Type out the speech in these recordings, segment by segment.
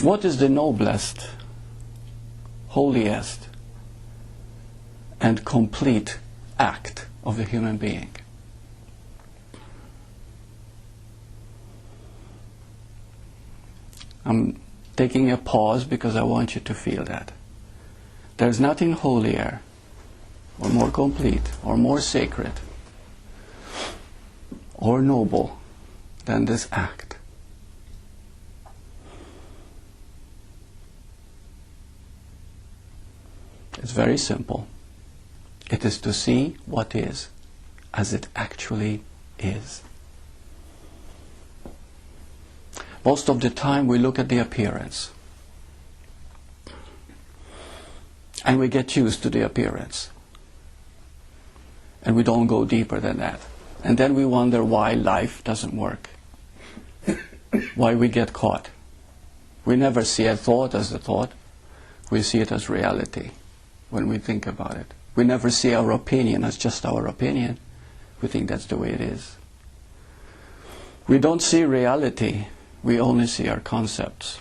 What is the noblest, holiest, and complete act of the human being? I'm taking a pause because I want you to feel that. There's nothing holier, or more complete, or more sacred, or noble than this act. It's very simple. It is to see what is as it actually is. Most of the time we look at the appearance. And we get used to the appearance. And we don't go deeper than that. And then we wonder why life doesn't work. Why we get caught. We never see a thought as a thought. We see it as reality when we think about it. We never see our opinion as just our opinion. We think that's the way it is. We don't see reality. We only see our concepts.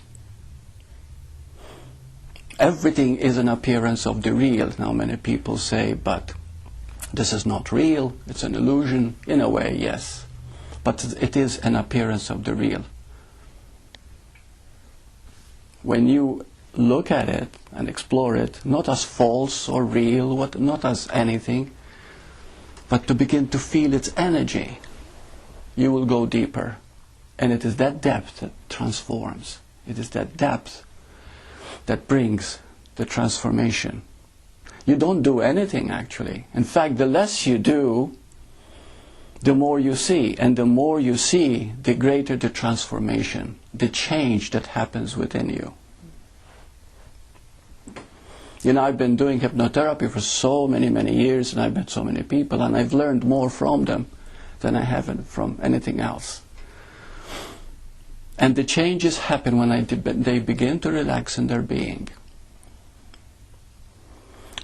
Everything is an appearance of the real. Now many people say, but this is not real, it's an illusion. In a way, yes. But it is an appearance of the real. When you look at it and explore it, not as false or real, not as anything, but to begin to feel its energy, you will go deeper. And it is that depth that transforms. It is that depth that brings the transformation. You don't do anything, actually. In fact, the less you do, the more you see. And the more you see, the greater the transformation, the change that happens within you. You know, I've been doing hypnotherapy for so many years, and I've met so many people, and I've learned more from them than I have from anything else. And the changes happen when they begin to relax in their being.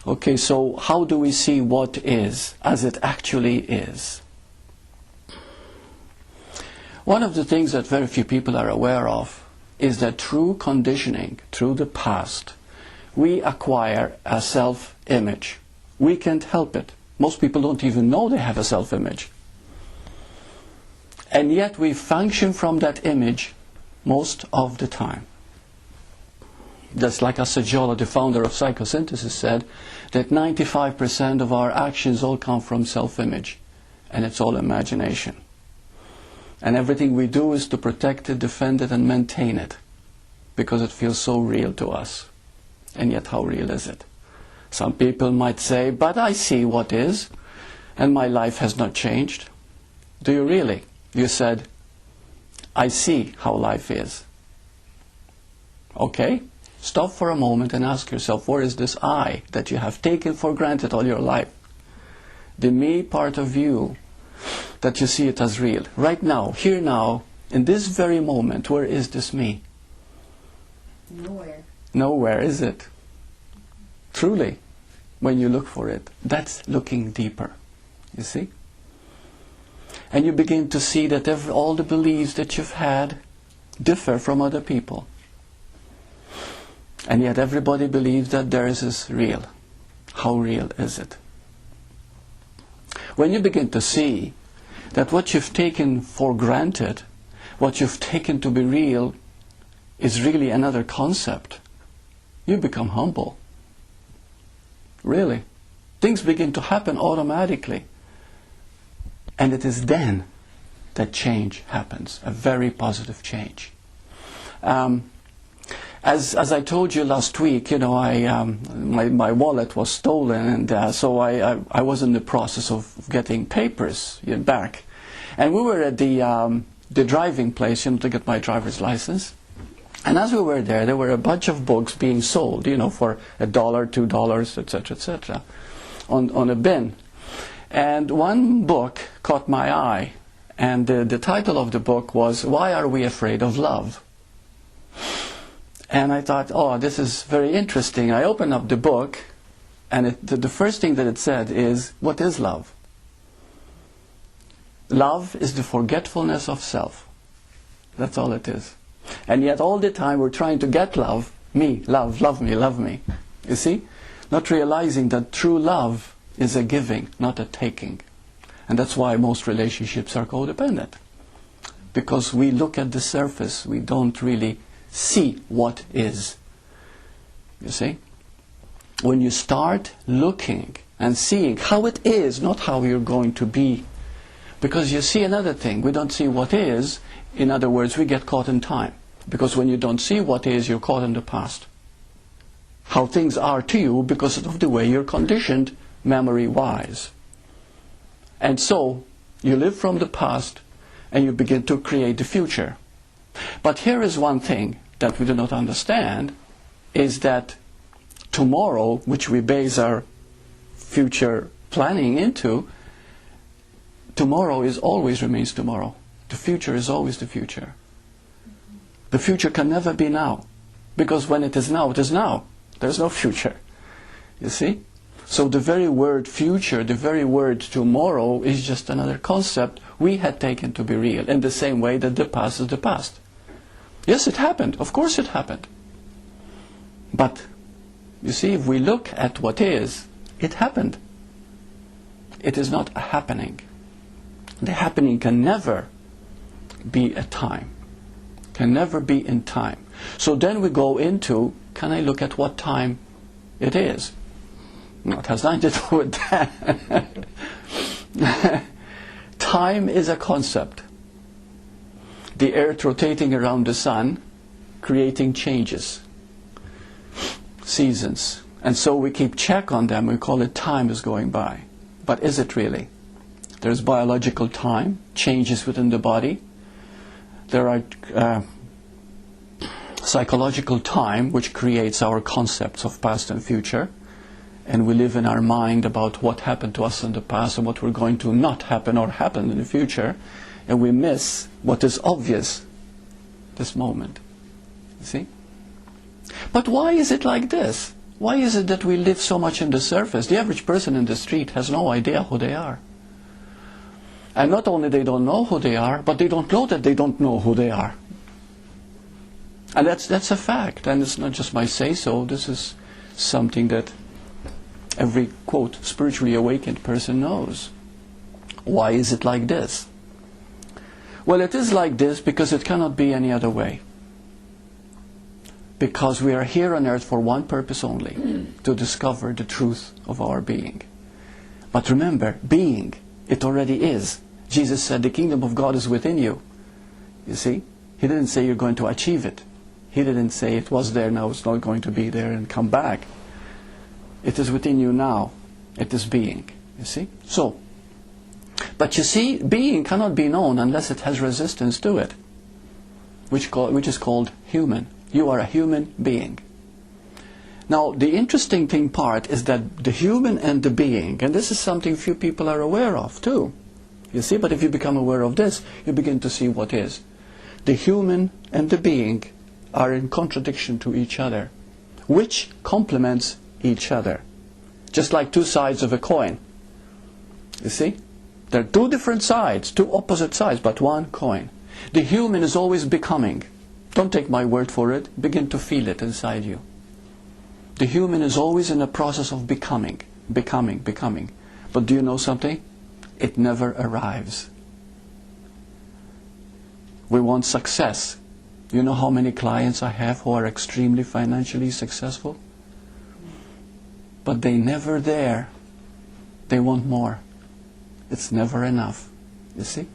Okay, so how do we see what is as it actually is? One of the things that very few people are aware of is that through conditioning, through the past, we acquire a self-image. We can't help it. Most people don't even know they have a self-image. And yet we function from that image most of the time. Just like Assajola, the founder of psychosynthesis, said that 95% of our actions all come from self-image, and it's all imagination. And everything we do is to protect it, defend it, and maintain it, because it feels so real to us. And yet, how real is it? Some people might say, but I see what is, and my life has not changed. Do you really? You said, I see how life is. Okay? Stop for a moment and ask yourself, where is this I that you have taken for granted all your life? The me part of you, that you see it as real. Right now, here now, in this very moment, where is this me? Nowhere. Nowhere, is it? Truly, when you look for it, that's looking deeper. You see? And you begin to see that all the beliefs that you've had differ from other people. And yet everybody believes that theirs is real. How real is it? When you begin to see that what you've taken for granted, what you've taken to be real, is really another concept, you become humble. Really. Things begin to happen automatically. And it is then that change happens, a very positive change. As I told you last week, you know, my wallet was stolen, and so I was in the process of getting papers back. And we were at the driving place, you know, to get my driver's license. And as we were there were a bunch of books being sold, you know, for $1, $2, etc., on a bin. And one book caught my eye, and the title of the book was, Why Are We Afraid of Love? And I thought, oh, this is very interesting. I opened up the book, and the first thing that it said is, what is love? Love is the forgetfulness of self. That's all it is. And yet all the time we're trying to get love. Me, love me, love me. You see? Not realizing that true love is a giving, not a taking. And that's why most relationships are codependent. Because we look at the surface, we don't really see what is. You see? When you start looking and seeing how it is, not how you're going to be. Because you see another thing, we don't see what is. In other words, we get caught in time. Because when you don't see what is, you're caught in the past. How things are to you because of the way you're conditioned memory-wise. And so, you live from the past and you begin to create the future. But here is one thing that we do not understand, is that tomorrow, which we base our future planning into, tomorrow is always remains tomorrow. The future is always the future. The future can never be now. Because when it is now, it is now. There's no future. You see? So the very word future, the very word tomorrow is just another concept we had taken to be real, in the same way that the past is the past. Yes, it happened. Of course it happened. But, you see, if we look at what is, it happened. It is not a happening. The happening can never be a time. Can never be in time. So then we go into, can I look at what time it is? No, it has nothing to do with that. Time is a concept. The earth rotating around the sun, creating changes, seasons. And so we keep check on them, we call it time is going by. But is it really? There's biological time, changes within the body. There are psychological time, which creates our concepts of past and future. And we live in our mind about what happened to us in the past and what we're going to not happen or happen in the future. And we miss what is obvious, this moment. You see? But why is it like this? Why is it that we live so much in the surface? The average person in the street has no idea who they are. And not only they don't know who they are, but they don't know that they don't know who they are. And that's a fact. And it's not just my say-so. This is something that every, quote, spiritually awakened person knows. Why is it like this? Well, it is like this because it cannot be any other way. Because we are here on earth for one purpose only, to discover the truth of our being. But remember, being, it already is. Jesus said the kingdom of God is within you. You see? He didn't say you're going to achieve it. He didn't say it was there, now it's not going to be there and come back. It is within you now. It is being. You see? So, but you see, being cannot be known unless it has resistance to it, which is called human. You are a human being. Now, the interesting thing part is that the human and the being, and this is something few people are aware of too. You see, but if you become aware of this, you begin to see what is. The human and the being are in contradiction to each other, which complements each other. Just like two sides of a coin. You see? There are two different sides, two opposite sides, but one coin. The human is always becoming. Don't take my word for it. Begin to feel it inside you. The human is always in a process of becoming. But do you know something? It never arrives. We want success. You know how many clients I have who are extremely financially successful? But they're never there. They want more. It's never enough. You see?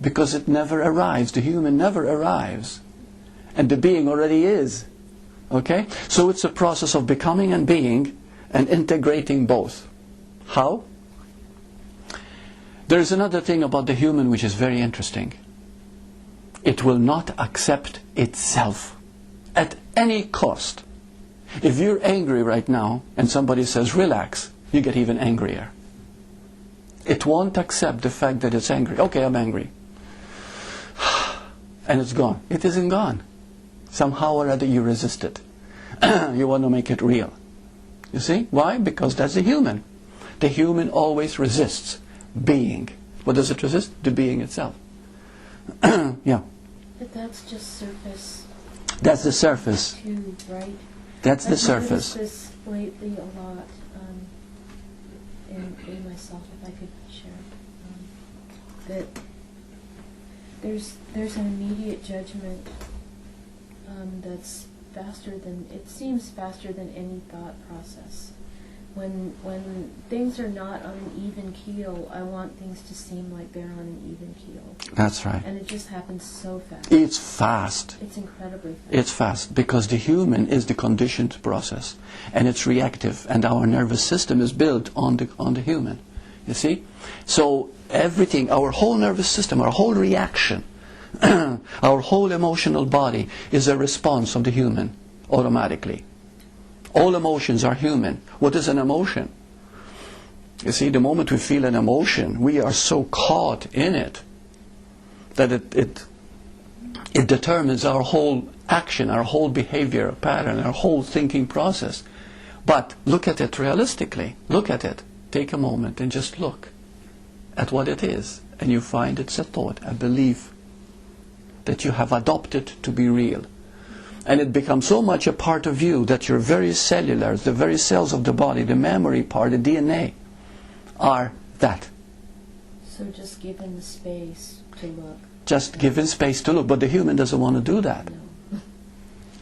Because it never arrives. The human never arrives. And the being already is. Okay? So it's a process of becoming and being and integrating both. How? There is another thing about the human which is very interesting. It will not accept itself at any cost. If you're angry right now and somebody says relax, you get even angrier. It won't accept the fact that it's angry. Okay, I'm angry. And it's gone. It isn't gone. Somehow or other you resist it. You want to make it real. You see? Why? Because that's the human. The human always resists being. What does it resist? The being itself. Yeah. But that's just surface That's the surface. too, right? That's the I've surface. noticed this lately a lot in myself, if I could share, that there's an immediate judgment that's it seems faster than any thought process. When things are not on an even keel, I want things to seem like they're on an even keel. That's right. And it just happens so fast. It's fast. It's incredibly fast. It's fast because the human is the conditioned process, and it's reactive, and our nervous system is built on the human. You see? So everything, our whole nervous system, our whole reaction, our whole emotional body is a response of the human automatically. All emotions are human. What is an emotion? You see, the moment we feel an emotion, we are so caught in it that it determines our whole action, our whole behavior pattern, our whole thinking process. But look at it realistically. Look at it. Take a moment and just look at what it is. And you find it's a thought, a belief that you have adopted to be real. And it becomes so much a part of you that your very cellular, the very cells of the body, the memory part, the DNA, are that. So just given the space to look. Just given space to look. But the human doesn't want to do that. No.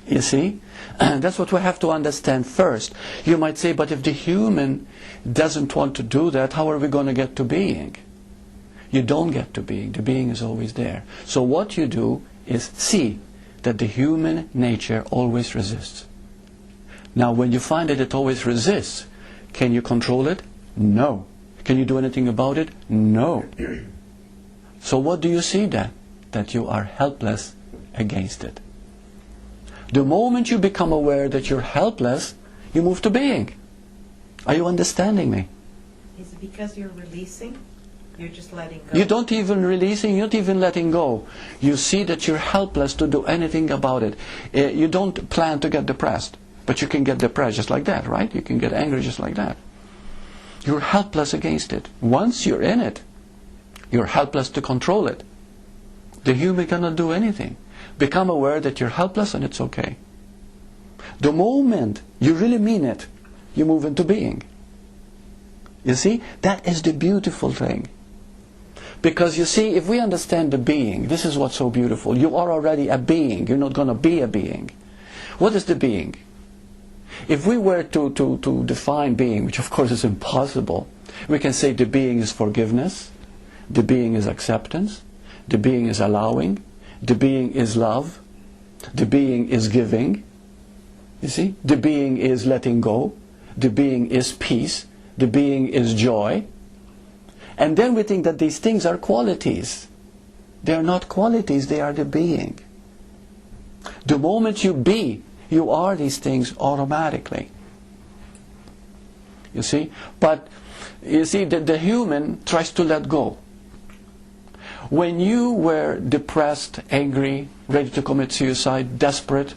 You see? And that's what we have to understand first. You might say, but if the human doesn't want to do that, how are we going to get to being? You don't get to being. The being is always there. So what you do is see that the human nature always resists. Now when you find that it always resists, can you control it? No. Can you do anything about it? No. So what do you see then? That you are helpless against it. The moment you become aware that you're helpless, you move to being. Are you understanding me? Is it because you're releasing? You're just letting go? You don't even releasing, you're not even letting go. You see that you're helpless to do anything about it. You don't plan to get depressed, but you can get depressed just like that, right? You can get angry just like that. You're helpless against it. Once you're in it, you're helpless to control it. The human cannot do anything. Become aware that you're helpless and it's okay. The moment you really mean it, you move into being. You see? That is the beautiful thing. Because you see, if we understand the being, this is what's so beautiful. You are already a being. You're not going to be a being. What is the being? If we were to define being, which of course is impossible, we can say the being is forgiveness, the being is acceptance, the being is allowing, the being is love, the being is giving. You see? The being is letting go, the being is peace, the being is joy. And then we think that these things are qualities. They are not qualities, they are the being. The moment you be, you are these things automatically. You see? But you see, the human tries to let go. When you were depressed, angry, ready to commit suicide, desperate,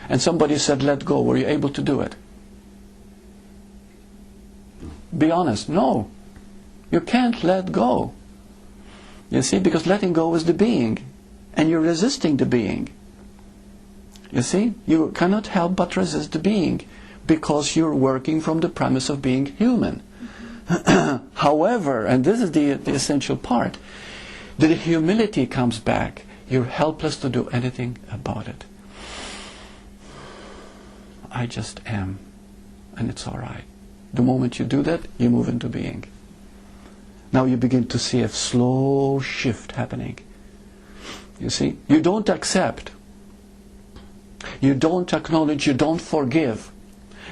and somebody said let go, were you able to do it? Be honest, no. You can't let go. You see, because letting go is the being, and you're resisting the being. You see, you cannot help but resist the being, because you're working from the premise of being human. However, and this is the essential part, the humility comes back. You're helpless to do anything about it. I just am, and it's all right. The moment you do that, you move into being. Now you begin to see a slow shift happening. You see? You don't accept. You don't acknowledge. You don't forgive.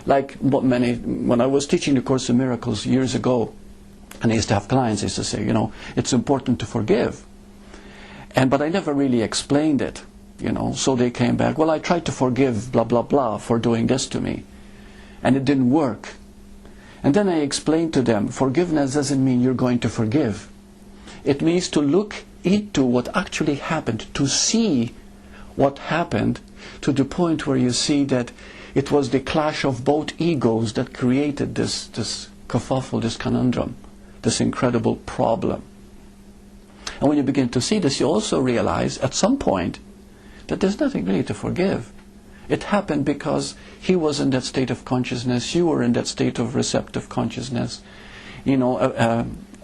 Like when I was teaching the Course in Miracles years ago, and I used to have clients, I used to say, you know, it's important to forgive. But I never really explained it, you know. So they came back, well, I tried to forgive blah, blah, blah for doing this to me. And it didn't work. And then I explained to them, forgiveness doesn't mean you're going to forgive. It means to look into what actually happened, to see what happened, to the point where you see that it was the clash of both egos that created this kerfuffle, this conundrum, this incredible problem. And when you begin to see this, you also realize at some point that there's nothing really to forgive. It happened because he was in that state of consciousness, you were in that state of receptive consciousness. You know,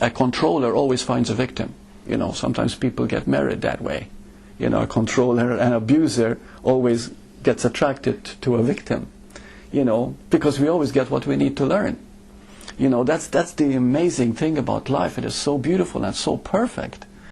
a controller always finds a victim. You know, sometimes people get married that way. You know, a controller, an abuser always gets attracted to a victim. You know, because we always get what we need to learn. You know, that's the amazing thing about life. It is so beautiful and so perfect.